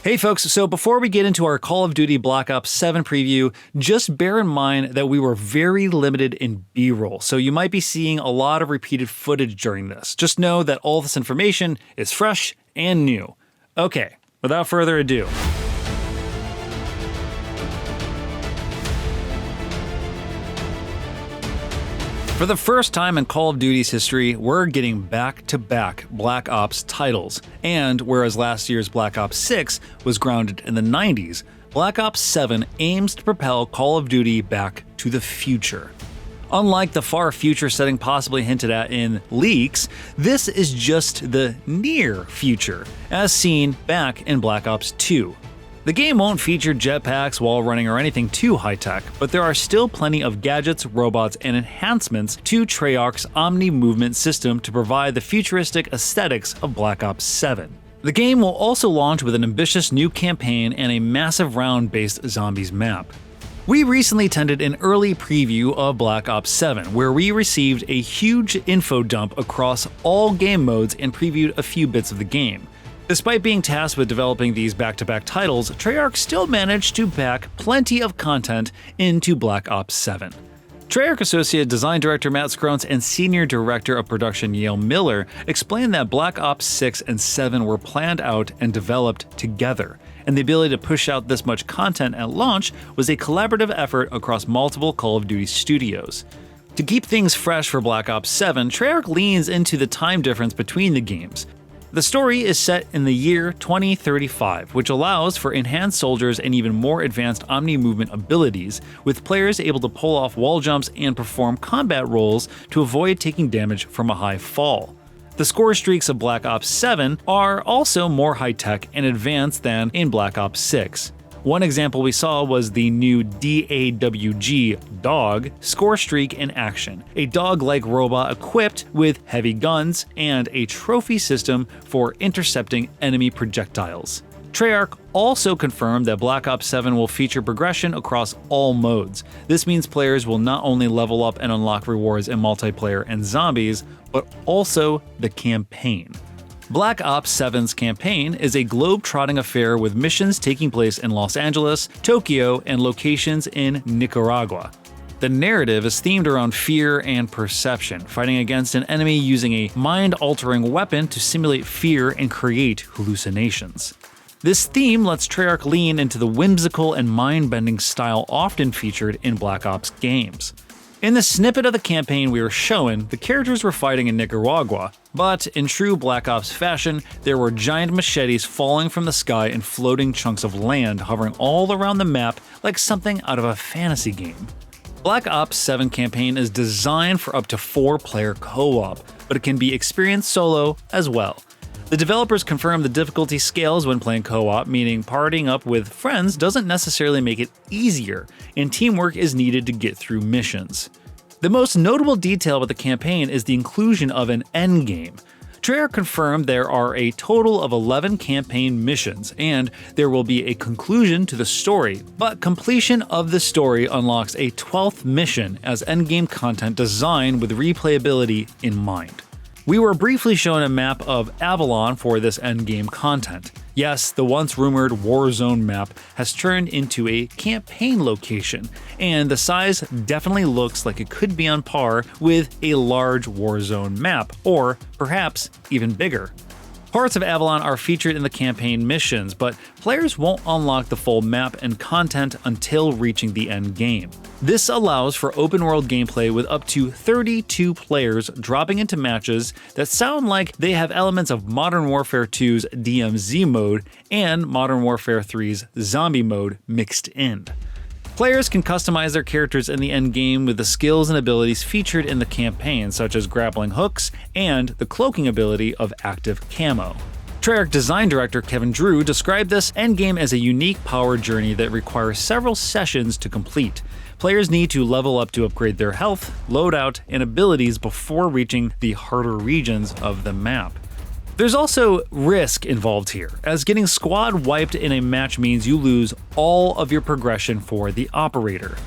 Hey folks, so before we get into our Call of Duty Black Ops 7 preview, just bear in mind that we were very limited in B-roll, so you might be seeing a lot of repeated footage during this. Just know that all this information is fresh and new. Okay, without further ado. For the first time in Call of Duty's history, we're getting back-to-back Black Ops titles, and whereas last year's Black Ops 6 was grounded in the 90s, Black Ops 7 aims to propel Call of Duty back to the future. Unlike the far future setting possibly hinted at in leaks, this is just the near future, as seen back in Black Ops 2. The game won't feature jetpacks, wall running, or anything too high-tech, but there are still plenty of gadgets, robots, and enhancements to Treyarch's Omni-movement system to provide the futuristic aesthetics of Black Ops 7. The game will also launch with an ambitious new campaign and a massive round-based zombies map. We recently attended an early preview of Black Ops 7, where we received a huge info dump across all game modes and previewed a few bits of the game. Despite being tasked with developing these back-to-back titles, Treyarch still managed to pack plenty of content into Black Ops 7. Treyarch Associate Design Director Matt Skrones and Senior Director of Production Yale Miller explained that Black Ops 6 and 7 were planned out and developed together, and the ability to push out this much content at launch was a collaborative effort across multiple Call of Duty studios. To keep things fresh for Black Ops 7, Treyarch leans into the time difference between the games. The story is set in the year 2035, which allows for enhanced soldiers and even more advanced omni-movement abilities, with players able to pull off wall jumps and perform combat roles to avoid taking damage from a high fall. The score streaks of Black Ops 7 are also more high-tech and advanced than in Black Ops 6. One example we saw was the new DAWG Dog score streak in action, a dog-like robot equipped with heavy guns and a trophy system for intercepting enemy projectiles. Treyarch also confirmed that Black Ops 7 will feature progression across all modes. This means players will not only level up and unlock rewards in multiplayer and zombies, but also the campaign. Black Ops 7's campaign is a globe-trotting affair with missions taking place in Los Angeles, Tokyo, and locations in Nicaragua. The narrative is themed around fear and perception, fighting against an enemy using a mind-altering weapon to simulate fear and create hallucinations. This theme lets Treyarch lean into the whimsical and mind-bending style often featured in Black Ops games. In the snippet of the campaign we were shown, the characters were fighting in Nicaragua, but in true Black Ops fashion, there were giant machetes falling from the sky and floating chunks of land hovering all around the map like something out of a fantasy game. Black Ops 7 campaign is designed for up to 4-player co-op, but it can be experienced solo as well. The developers confirm the difficulty scales when playing co-op, meaning partying up with friends doesn't necessarily make it easier, and teamwork is needed to get through missions. The most notable detail about the campaign is the inclusion of an endgame. Treyarch confirmed there are a total of 11 campaign missions, and there will be a conclusion to the story, but completion of the story unlocks a 12th mission as endgame content designed with replayability in mind. We were briefly shown a map of Avalon for this endgame content. Yes, the once rumored Warzone map has turned into a campaign location, and the size definitely looks like it could be on par with a large Warzone map, or perhaps even bigger. Parts of Avalon are featured in the campaign missions, but players won't unlock the full map and content until reaching the end game. This allows for open-world gameplay with up to 32 players dropping into matches that sound like they have elements of Modern Warfare 2's DMZ mode and Modern Warfare 3's Zombie mode mixed in. Players can customize their characters in the endgame with the skills and abilities featured in the campaign, such as grappling hooks and the cloaking ability of active camo. Treyarch design director Kevin Drew described this endgame as a unique power journey that requires several sessions to complete. Players need to level up to upgrade their health, loadout, and abilities before reaching the harder regions of the map. There's also risk involved here, as getting squad wiped in a match means you lose all of your progression for the operator.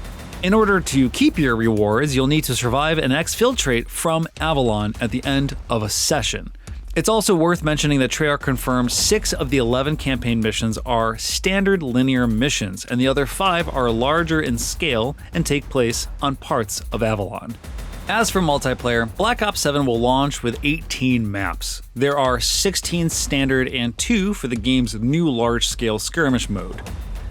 In order to keep your rewards, you'll need to survive and exfiltrate from Avalon at the end of a session. It's also worth mentioning that Treyarch confirmed 6 of the 11 campaign missions are standard linear missions, and the other 5 are larger in scale and take place on parts of Avalon. As for multiplayer, Black Ops 7 will launch with 18 maps. There are 16 standard and 2 for the game's new large-scale skirmish mode.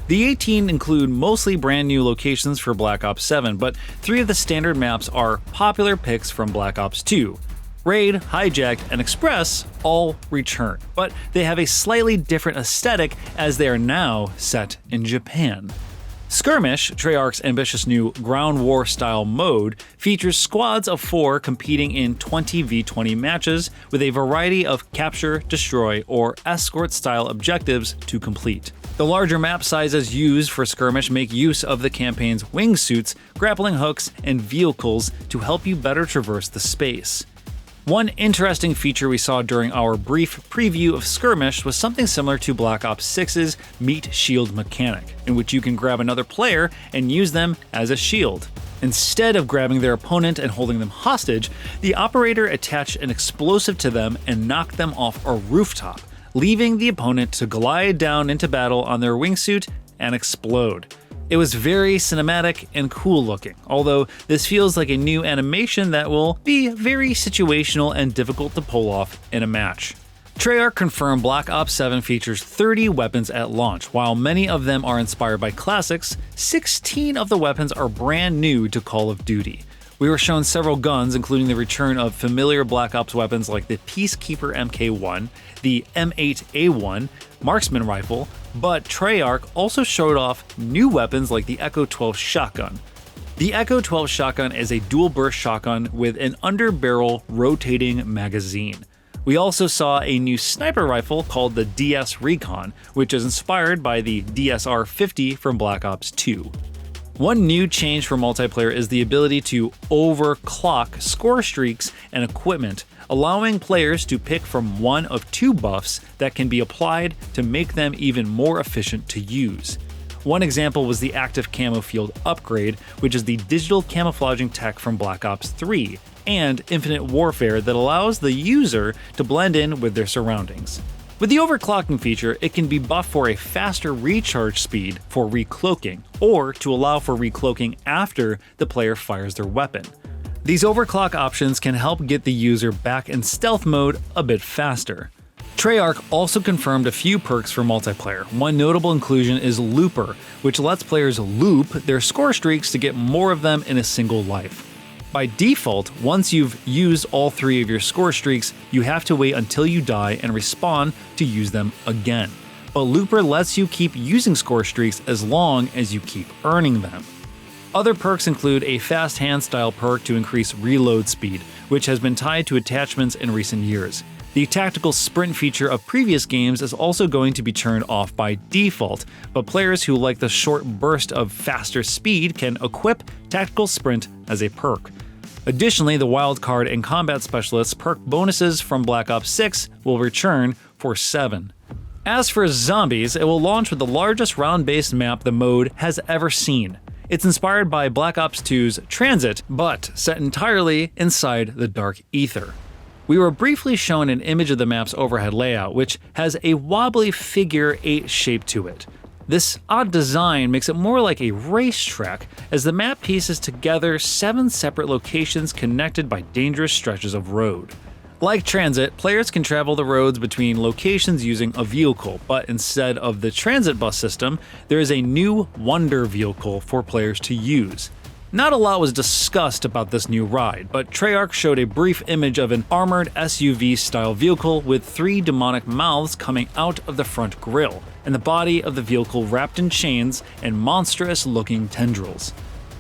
The 18 include mostly brand new locations for Black Ops 7, but 3 of the standard maps are popular picks from Black Ops 2. Raid, Hijacked, and Express all return, but they have a slightly different aesthetic as they are now set in Japan. Skirmish, Treyarch's ambitious new ground war style mode, features squads of 4 competing in 20v20 matches with a variety of capture, destroy, or escort style objectives to complete. The larger map sizes used for Skirmish make use of the campaign's wingsuits, grappling hooks, and vehicles to help you better traverse the space. One interesting feature we saw during our brief preview of Skirmish was something similar to Black Ops 6's Meat Shield mechanic, in which you can grab another player and use them as a shield. Instead of grabbing their opponent and holding them hostage, the operator attached an explosive to them and knocked them off a rooftop, leaving the opponent to glide down into battle on their wingsuit and explode. It was very cinematic and cool looking, although this feels like a new animation that will be very situational and difficult to pull off in a match. Treyarch confirmed Black Ops 7 features 30 weapons at launch. While many of them are inspired by classics, 16 of the weapons are brand new to Call of Duty. We were shown several guns, including the return of familiar Black Ops weapons like the Peacekeeper MK1, the M8A1, marksman rifle, but Treyarch also showed off new weapons like the Echo 12 shotgun. The Echo 12 shotgun is a dual-burst shotgun with an underbarrel rotating magazine. We also saw a new sniper rifle called the DS Recon, which is inspired by the DSR-50 from Black Ops 2. One new change for multiplayer is the ability to overclock score streaks and equipment, allowing players to pick from one of 2 buffs that can be applied to make them even more efficient to use. One example was the active camo field upgrade, which is the digital camouflaging tech from Black Ops 3, and Infinite Warfare that allows the user to blend in with their surroundings. With the overclocking feature, it can be buffed for a faster recharge speed for recloaking, or to allow for recloaking after the player fires their weapon. These overclock options can help get the user back in stealth mode a bit faster. Treyarch also confirmed a few perks for multiplayer. One notable inclusion is Looper, which lets players loop their score streaks to get more of them in a single life. By default, once you've used all 3 of your score streaks, you have to wait until you die and respawn to use them again. But Looper lets you keep using score streaks as long as you keep earning them. Other perks include a fast hand style perk to increase reload speed, which has been tied to attachments in recent years. The tactical sprint feature of previous games is also going to be turned off by default, but players who like the short burst of faster speed can equip tactical sprint as a perk. Additionally, the wildcard and combat specialists perk bonuses from Black Ops 6 will return for 7. As for zombies, it will launch with the largest round-based map the mode has ever seen. It's inspired by Black Ops 2's Transit, but set entirely inside the Dark Ether. We were briefly shown an image of the map's overhead layout, which has a wobbly figure 8 shape to it. This odd design makes it more like a racetrack, as the map pieces together 7 separate locations connected by dangerous stretches of road. Like Transit, players can travel the roads between locations using a vehicle, but instead of the transit bus system, there is a new Wonder vehicle for players to use. Not a lot was discussed about this new ride, but Treyarch showed a brief image of an armored SUV-style vehicle with 3 demonic mouths coming out of the front grille, and the body of the vehicle wrapped in chains and monstrous-looking tendrils.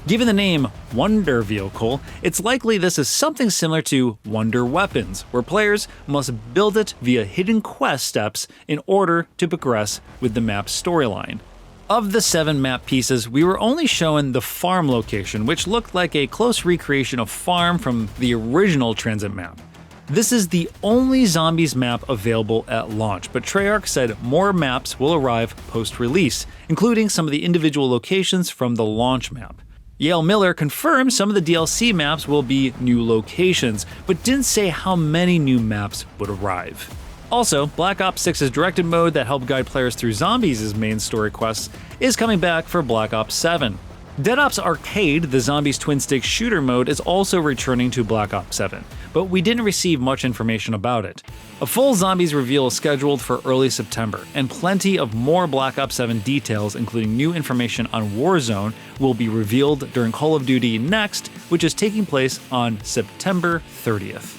Given the name Wonder Vehicle, it's likely this is something similar to Wonder Weapons, where players must build it via hidden quest steps in order to progress with the map's storyline. Of the 7 map pieces, we were only shown the farm location, which looked like a close recreation of Farm from the original Transit map. This is the only zombies map available at launch, but Treyarch said more maps will arrive post-release, including some of the individual locations from the launch map. Yale Miller confirmed some of the DLC maps will be new locations, but didn't say how many new maps would arrive. Also, Black Ops 6's directed mode that helped guide players through zombies' main story quests is coming back for Black Ops 7. Dead Ops Arcade, the zombies twin-stick shooter mode, is also returning to Black Ops 7, but we didn't receive much information about it. A full zombies reveal is scheduled for early September, and plenty of more Black Ops 7 details, including new information on Warzone, will be revealed during Call of Duty Next, which is taking place on September 30th.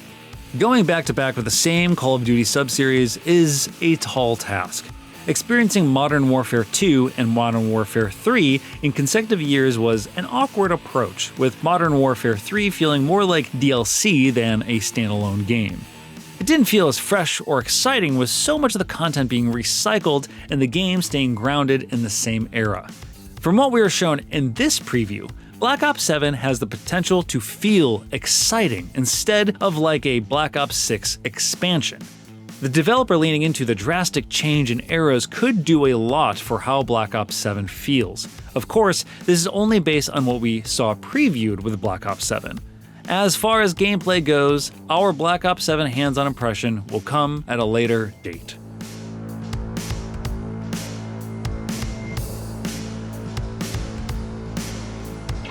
Going back-to-back with the same Call of Duty subseries is a tall task. Experiencing Modern Warfare 2 and Modern Warfare 3 in consecutive years was an awkward approach, with Modern Warfare 3 feeling more like DLC than a standalone game. It didn't feel as fresh or exciting with so much of the content being recycled and the game staying grounded in the same era. From what we were shown in this preview, Black Ops 7 has the potential to feel exciting instead of like a Black Ops 6 expansion. The developer leaning into the drastic change in eras could do a lot for how Black Ops 7 feels. Of course, this is only based on what we saw previewed with Black Ops 7. As far as gameplay goes, our Black Ops 7 hands-on impression will come at a later date.